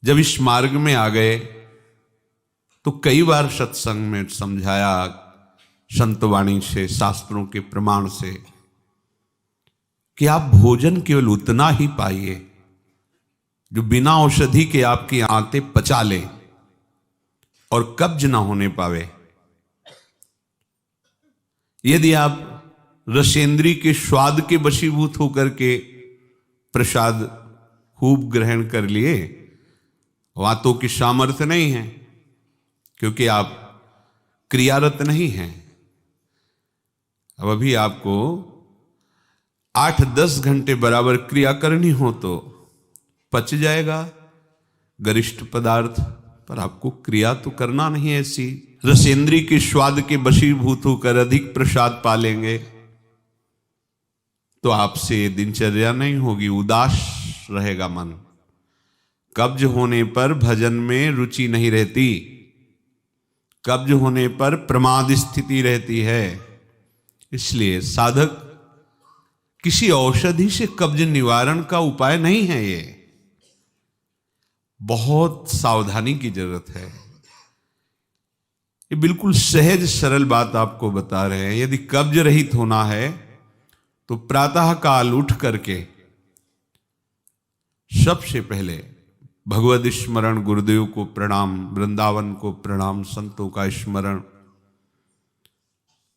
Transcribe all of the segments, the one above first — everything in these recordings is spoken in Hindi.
जब इस मार्ग में आ गए तो कई बार सत्संग में समझाया, संतवाणी से, शास्त्रों के प्रमाण से, कि आप भोजन केवल उतना ही पाइए जो बिना औषधि के आपकी आंतें पचा ले और कब्ज ना होने पावे। यदि आप रसेंद्री के स्वाद के वशीभूत होकर के प्रसाद खूब ग्रहण कर लिए, वातों की सामर्थ्य नहीं है, क्योंकि आप क्रियारत नहीं हैं। अब अभी आपको 8-10 घंटे बराबर क्रिया करनी हो तो पच जाएगा गरिष्ठ पदार्थ, पर आपको क्रिया तो करना नहीं ऐसी। रसेंद्री के स्वाद के वशीभूत होकर अधिक प्रसाद पालेंगे तो आपसे दिनचर्या नहीं होगी, उदास रहेगा मन। कब्ज होने पर भजन में रुचि नहीं रहती, कब्ज होने पर प्रमाद स्थिति रहती है। इसलिए साधक किसी औषधि से कब्ज निवारण का उपाय नहीं है, ये बहुत सावधानी की जरूरत है। ये बिल्कुल सहज सरल बात आपको बता रहे हैं। यदि कब्ज रहित होना है तो प्रातः काल उठ करके सबसे पहले भगवद स्मरण, गुरुदेव को प्रणाम, वृंदावन को प्रणाम, संतों का स्मरण,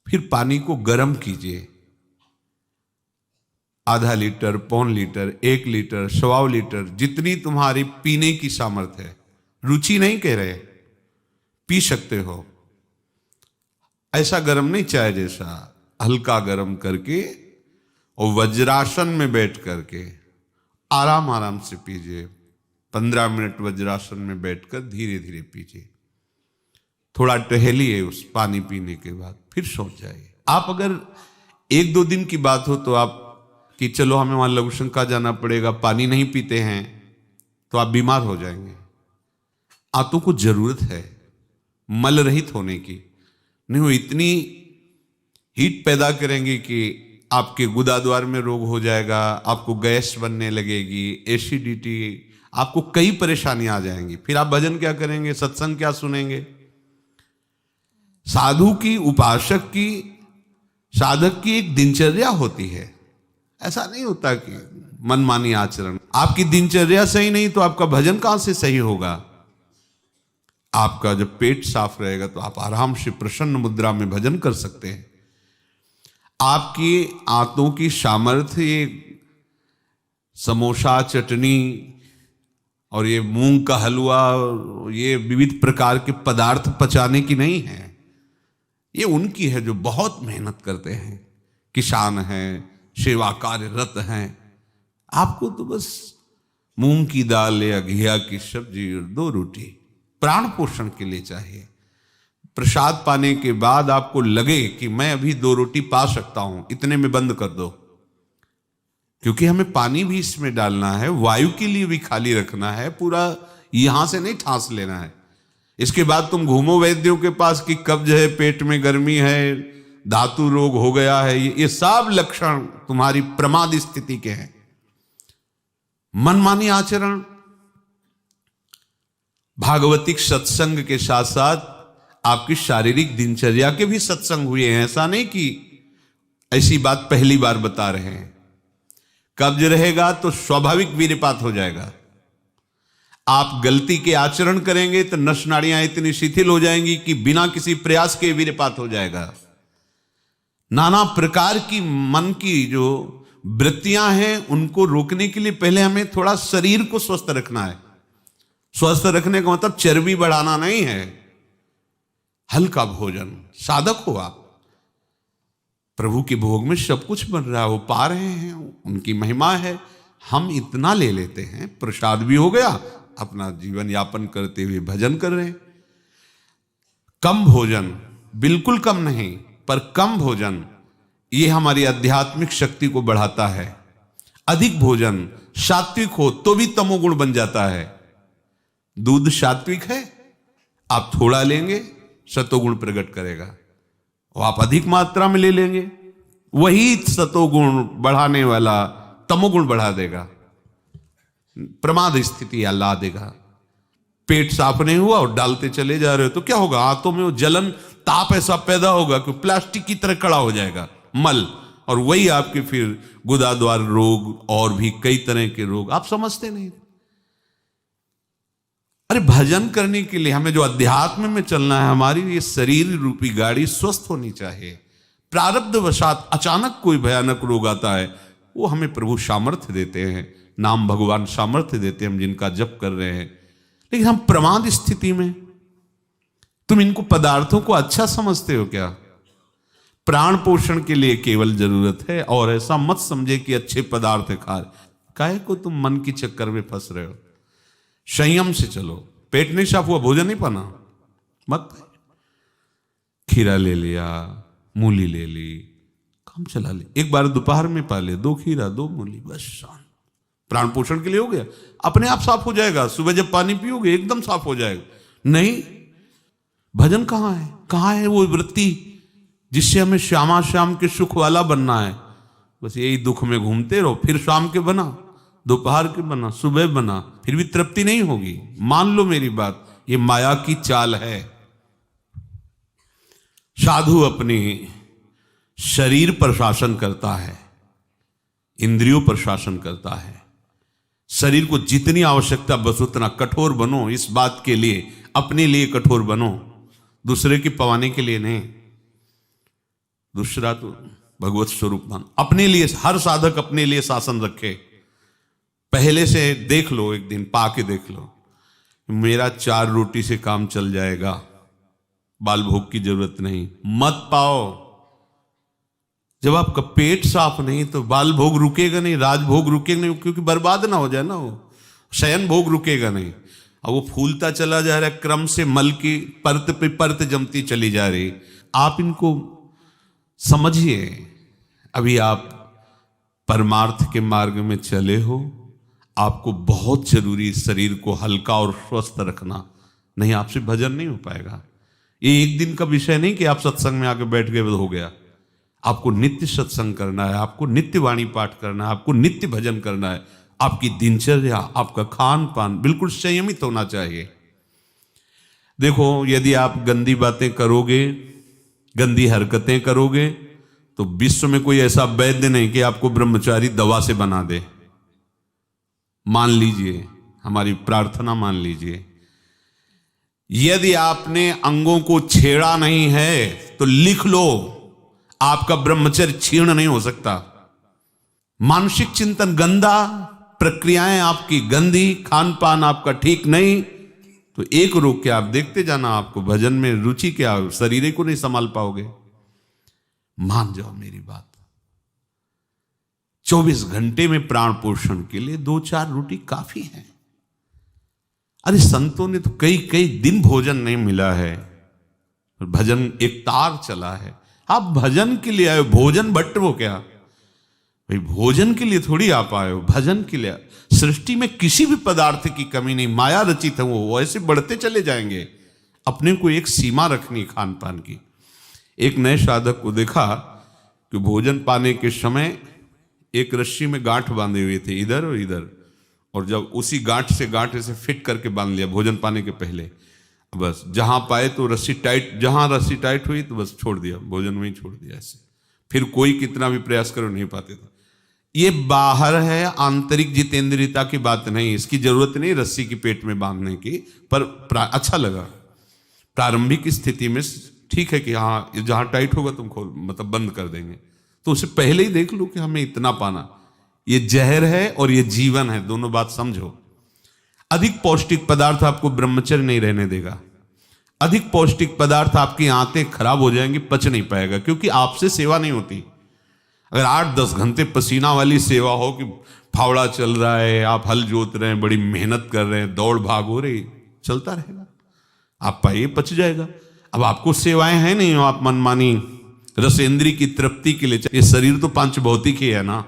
फिर पानी को गर्म कीजिए। आधा लीटर, पौन लीटर, 1 लीटर, 1.25 लीटर, जितनी तुम्हारी पीने की सामर्थ्य है। रुचि नहीं कह रहे, पी सकते हो। ऐसा गर्म नहीं, चाय जैसा, हल्का गर्म करके और वज्रासन में बैठ करके आराम आराम से पीजिए। 15 मिनट वज्रासन में बैठकर धीरे धीरे पीजिए। थोड़ा टहलिए उस पानी पीने के बाद, फिर सो जाइए। आप अगर 1-2 दिन की बात हो तो आप कि चलो हमें वहां लघु शंका जाना पड़ेगा, पानी नहीं पीते हैं, तो आप बीमार हो जाएंगे। आंतों को जरूरत है मल रहित होने की, नहीं वो इतनी हीट पैदा करेंगे कि आपके गुदाद्वार में रोग हो जाएगा, आपको गैस बनने लगेगी, एसिडिटी, आपको कई परेशानियां आ जाएंगी। फिर आप भजन क्या करेंगे, सत्संग क्या सुनेंगे। साधु की, उपासक की, साधक की एक दिनचर्या होती है। ऐसा नहीं होता कि मनमानी आचरण। आपकी दिनचर्या सही नहीं तो आपका भजन कहां से सही होगा। आपका जब पेट साफ रहेगा तो आप आराम से प्रसन्न मुद्रा में भजन कर सकते हैं। आपकी आंतों की सामर्थ्य ये समोसा, चटनी और ये मूंग का हलवा, ये विविध प्रकार के पदार्थ पचाने की नहीं है। ये उनकी है जो बहुत मेहनत करते हैं, किसान हैं, सेवा कार्यरत हैं। आपको तो बस मूंग की दाल या घिया की सब्जी और 2 रोटी प्राण पोषण के लिए चाहिए। प्रसाद पाने के बाद आपको लगे कि मैं अभी 2 रोटी पा सकता हूं, इतने में बंद कर दो, क्योंकि हमें पानी भी इसमें डालना है, वायु के लिए भी खाली रखना है, पूरा यहां से नहीं ठांस लेना है। इसके बाद तुम घूमो वैद्यों के पास कि कब्ज है, पेट में गर्मी है, धातु रोग हो गया है, ये सब लक्षण तुम्हारी प्रमाद स्थिति के हैं। मनमानी आचरण। भागवतिक सत्संग के साथ साथ आपकी शारीरिक दिनचर्या के भी सत्संग हुए हैं। ऐसा नहीं कि ऐसी बात पहली बार बता रहे हैं। कब्ज रहेगा तो स्वाभाविक वीर्यपात हो जाएगा। आप गलती के आचरण करेंगे तो नस नाड़ियां इतनी शिथिल हो जाएंगी कि बिना किसी प्रयास के वीर्यपात हो जाएगा। नाना प्रकार की मन की जो वृत्तियां हैं उनको रोकने के लिए पहले हमें थोड़ा शरीर को स्वस्थ रखना है। स्वस्थ रखने का मतलब चर्बी बढ़ाना नहीं है। हल्का भोजन, साधक हो आप, प्रभु के भोग में सब कुछ बन रहा है, वो पा रहे हैं, उनकी महिमा है। हम इतना ले लेते हैं, प्रसाद भी हो गया, अपना जीवन यापन करते हुए भजन कर रहे हैं। कम भोजन, बिल्कुल कम नहीं, पर कम भोजन ये हमारी आध्यात्मिक शक्ति को बढ़ाता है। अधिक भोजन सात्विक हो तो भी तमोगुण बन जाता है। दूध सात्विक है, आप थोड़ा लेंगे सतोगुण प्रकट करेगा, और आप अधिक मात्रा में ले लेंगे, वही सतोगुण बढ़ाने वाला तमोगुण बढ़ा देगा, प्रमाद स्थिति ला देगा। पेट साफ नहीं हुआ और डालते चले जा रहे हो तो क्या होगा? हाथों में वो जलन, ताप ऐसा पैदा होगा कि प्लास्टिक की तरह कड़ा हो जाएगा मल, और वही आपके फिर गुदाद्वार रोग और भी कई तरह के रोग। आप समझते नहीं। अरे भजन करने के लिए हमें जो अध्यात्म में चलना है, हमारी ये शरीर रूपी गाड़ी स्वस्थ होनी चाहिए। प्रारब्ध वशात अचानक कोई भयानक रोग आता है, वो हमें प्रभु सामर्थ्य देते हैं, नाम भगवान सामर्थ्य देते हैं, हम जिनका जप कर रहे हैं। लेकिन हम प्रमाद स्थिति में, तुम इनको पदार्थों को अच्छा समझते हो क्या? प्राण पोषण के लिए केवल जरूरत है, और ऐसा मत समझे कि अच्छे पदार्थ खा रहे। काहे को तुम मन की चक्कर में फंस रहे हो? संयम से चलो। पेट नहीं साफ हुआ, भोजन नहीं पाना मत। खीरा ले लिया, मूली ले ली, काम चला ले। एक बार दोपहर में पा ले 2 खीरा 2 मूली, बस शांत। प्राण पोषण के लिए हो गया, अपने आप साफ हो जाएगा। सुबह जब पानी पियोगे एकदम साफ हो जाएगा। नहीं, भजन कहाँ है? कहाँ है वो वृत्ति जिससे हमें श्यामा श्याम के सुख वाला बनना है? बस यही दुख में घूमते रहो। फिर शाम के बना, दोपहर के बना, सुबह बना, फिर भी तृप्ति नहीं होगी। मान लो मेरी बात, ये माया की चाल है। साधु अपने शरीर पर शासन करता है, इंद्रियों पर शासन करता है। शरीर को जितनी आवश्यकता बस उतना कठोर बनो। इस बात के लिए, अपने लिए कठोर बनो, दूसरे की पवाने के लिए नहीं। दूसरा तो भगवत स्वरूप मान। अपने लिए हर साधक अपने लिए शासन रखे। पहले से देख लो, एक दिन पा के देख लो, मेरा 4 रोटी से काम चल जाएगा, बाल भोग की जरूरत नहीं। मत पाओ। जब आपका पेट साफ नहीं तो बाल भोग रुकेगा नहीं, राजभोग रुकेगा नहीं, क्योंकि बर्बाद ना हो जाए ना, वो शयन भोग रुकेगा नहीं। और वो फूलता चला जा रहा है, क्रम से मल की परत पे परत जमती चली जा रही। आप इनको समझिए। अभी आप परमार्थ के मार्ग में चले हो, आपको बहुत जरूरी शरीर को हल्का और स्वस्थ रखना, नहीं आपसे भजन नहीं हो पाएगा। ये एक दिन का विषय नहीं कि आप सत्संग में आके बैठ गए हो गया। आपको नित्य सत्संग करना है, आपको नित्य वाणी पाठ करना है, आपको नित्य भजन करना है। आपकी दिनचर्या, आपका खान पान बिल्कुल संयमित होना चाहिए। देखो, यदि आप गंदी बातें करोगे, गंदी हरकतें करोगे, तो विश्व में कोई ऐसा वैद्य नहीं कि आपको ब्रह्मचारी दवा से बना दे। मान लीजिए, हमारी प्रार्थना मान लीजिए, यदि आपने अंगों को छेड़ा नहीं है तो लिख लो, आपका ब्रह्मचर्य क्षीण नहीं हो सकता। मानसिक चिंतन गंदा, प्रक्रियाएं आपकी गंदी, खान पान आपका ठीक नहीं, तो एक रोक के आप देखते जाना, आपको भजन में रुचि क्या, शरीर को नहीं संभाल पाओगे। मान जाओ मेरी बात। 24 घंटे में प्राण पोषण के लिए 2-4 रोटी काफी है। अरे संतों ने तो कई कई दिन भोजन नहीं मिला है, भजन एक तार चला है। आप भजन के लिए आए हो, भोजन बट वो क्या भाई, भोजन के लिए थोड़ी आप आए हो, भजन के लिए। सृष्टि में किसी भी पदार्थ की कमी नहीं, माया रचित है, वो ऐसे बढ़ते चले जाएंगे। अपने को एक सीमा रखनी खान पान की। एक नए साधक को देखा कि भोजन पाने के समय एक रस्सी में गांठ बांधे हुए थे, इधर और इधर, और जब उसी गांठ से गांठ ऐसे फिट करके बांध लिया भोजन पाने के पहले। बस जहां पाए तो रस्सी टाइट, जहां रस्सी टाइट हुई तो बस छोड़ दिया, भोजन में ही छोड़ दिया ऐसे। फिर कोई कितना भी प्रयास करो नहीं पाते थे। ये बाहर है, आंतरिक जितेंद्रियता की बात नहीं, इसकी जरूरत नहीं रस्सी की पेट में बांधने की, पर अच्छा लगा। प्रारंभिक स्थिति में ठीक है कि हाँ जहां टाइट होगा तुम खोल, मतलब बंद कर देंगे, तो उसे पहले ही देख लो कि हमें इतना पाना। ये जहर है और ये जीवन है, दोनों बात समझो। अधिक पौष्टिक पदार्थ आपको ब्रह्मचर्य नहीं रहने देगा। अधिक पौष्टिक पदार्थ आपकी आंतें खराब हो जाएंगी, पच नहीं पाएगा, क्योंकि आपसे सेवा नहीं होती। अगर 8-10 घंटे पसीना वाली सेवा हो कि फावड़ा चल रहा है, आप हल जोत रहे हैं, बड़ी मेहनत कर रहे हैं, दौड़ भाग हो रही, चलता रहेगा, आप पाइए पच जाएगा। अब आपको सेवाएं हैं नहीं, आप मनमानी रसेंद्री की तृप्ति के लिए, ये शरीर तो पांच भौतिक ही है ना।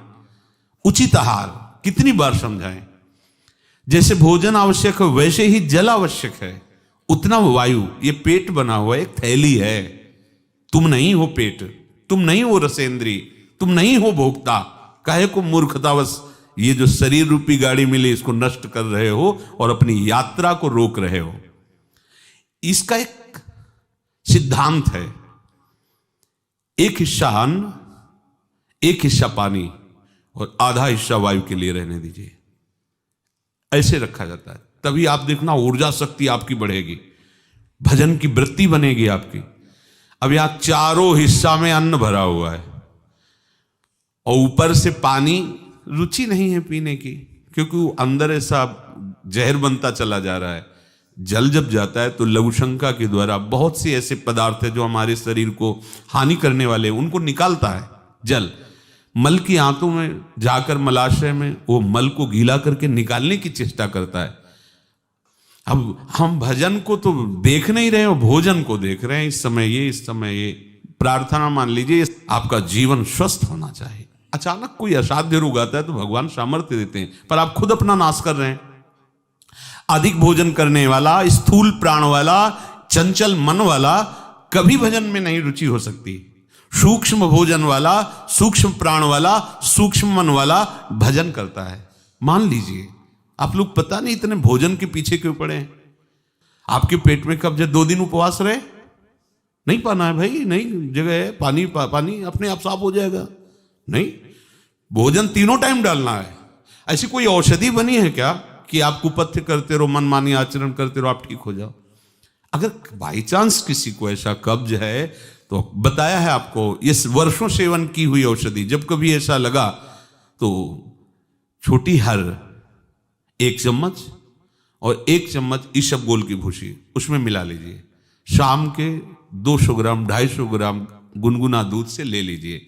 उचित आहार कितनी बार समझाएं। जैसे भोजन आवश्यक है वैसे ही जल आवश्यक है, उतना वायु। ये पेट बना हुआ एक थैली है, तुम नहीं हो पेट, तुम नहीं हो रसेंद्री, तुम नहीं हो भोक्ता। काहे को मूर्खतावश ये जो शरीर रूपी गाड़ी मिली इसको नष्ट कर रहे हो और अपनी यात्रा को रोक रहे हो। इसका एक सिद्धांत है, एक हिस्सा अन्न, एक हिस्सा पानी और आधा हिस्सा वायु के लिए रहने दीजिए। ऐसे रखा जाता है, तभी आप देखना ऊर्जा शक्ति आपकी बढ़ेगी, भजन की वृत्ति बनेगी आपकी। अब यहां चारों हिस्सा में अन्न भरा हुआ है और ऊपर से पानी, रुचि नहीं है पीने की, क्योंकि वो अंदर ऐसा जहर बनता चला जा रहा है। जल जब जाता है तो लघुशंका के द्वारा बहुत से ऐसे पदार्थ है जो हमारे शरीर को हानि करने वाले, उनको निकालता है जल। मल की आंतों में जाकर मलाशय में वो मल को गीला करके निकालने की चेष्टा करता है। अब हम भजन को तो देख नहीं रहे हो, भोजन को देख रहे हैं। इस समय ये प्रार्थना मान लीजिए, आपका जीवन स्वस्थ होना चाहिए। अचानक कोई असाध्य रोग आता है तो भगवान सामर्थ्य देते हैं, पर आप खुद अपना नाश कर रहे हैं। अधिक भोजन करने वाला, स्थूल प्राण वाला, चंचल मन वाला कभी भजन में नहीं रुचि हो सकती। सूक्ष्म भोजन वाला, सूक्ष्म प्राण वाला, सूक्ष्म मन वाला भजन करता है। मान लीजिए आप लोग पता नहीं इतने भोजन के पीछे क्यों पड़े हैं। आपके पेट में कब्ज 2 दिन उपवास रहे, नहीं पाना है भाई, नहीं जगह है, पानी अपने आप साफ हो जाएगा। नहीं, भोजन तीनों टाइम डालना है। ऐसी कोई औषधि बनी है क्या कि आप कुपथ्य करते रहो, मनमानी आचरण करते रहो, आप ठीक हो जाओ? अगर बाई चांस किसी को ऐसा कब्ज है तो बताया है आपको, इस वर्षों सेवन की हुई औषधि, जब कभी ऐसा लगा तो छोटी हर 1 चम्मच और 1 चम्मच इसबगोल की भूसी उसमें मिला लीजिए। शाम के 200 ग्राम 250 ग्राम गुनगुना दूध से ले लीजिए।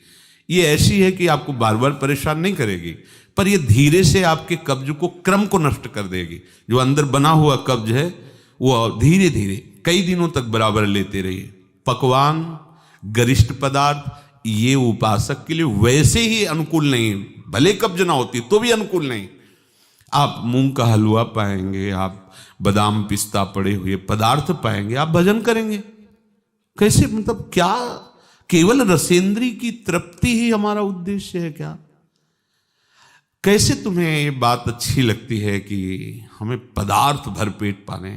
ये ऐसी है कि आपको बार बार परेशान नहीं करेगी, पर ये धीरे से आपके कब्ज को, क्रम को नष्ट कर देगी। जो अंदर बना हुआ कब्ज है वो धीरे धीरे कई दिनों तक बराबर लेते रहिए। पकवान, गरिष्ठ पदार्थ ये उपासक के लिए वैसे ही अनुकूल नहीं, भले कब्ज ना होती तो भी अनुकूल नहीं। आप मूंग का हलवा पाएंगे, आप बादाम पिस्ता पड़े हुए पदार्थ पाएंगे, आप भजन करेंगे। कैसे, मतलब क्या केवल रसेंद्री की तृप्ति ही हमारा उद्देश्य है क्या? कैसे तुम्हें ये बात अच्छी लगती है कि हमें पदार्थ भरपेट पाने?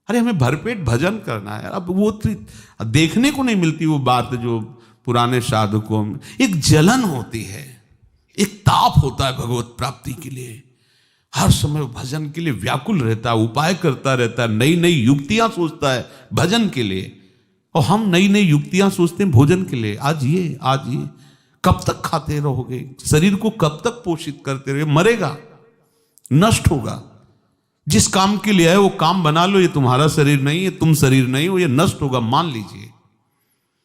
अरे हमें भरपेट भजन करना है। अब वो देखने को नहीं मिलती वो बात जो पुराने साधकों में एक जलन होती है, एक ताप होता है भगवत प्राप्ति के लिए। हर समय भजन के लिए व्याकुल रहता है, उपाय करता रहता है, नई नई युक्तियां सोचता है भजन के लिए। और हम नई नई युक्तियां सोचते हैं भोजन के लिए। आज ये कब तक खाते रहोगे? शरीर को कब तक पोषित करते रहोगे? मरेगा, नष्ट होगा। जिस काम के लिए है वो काम बना लो। ये तुम्हारा शरीर नहीं है, तुम शरीर नहीं हो, ये नष्ट होगा, मान लीजिए।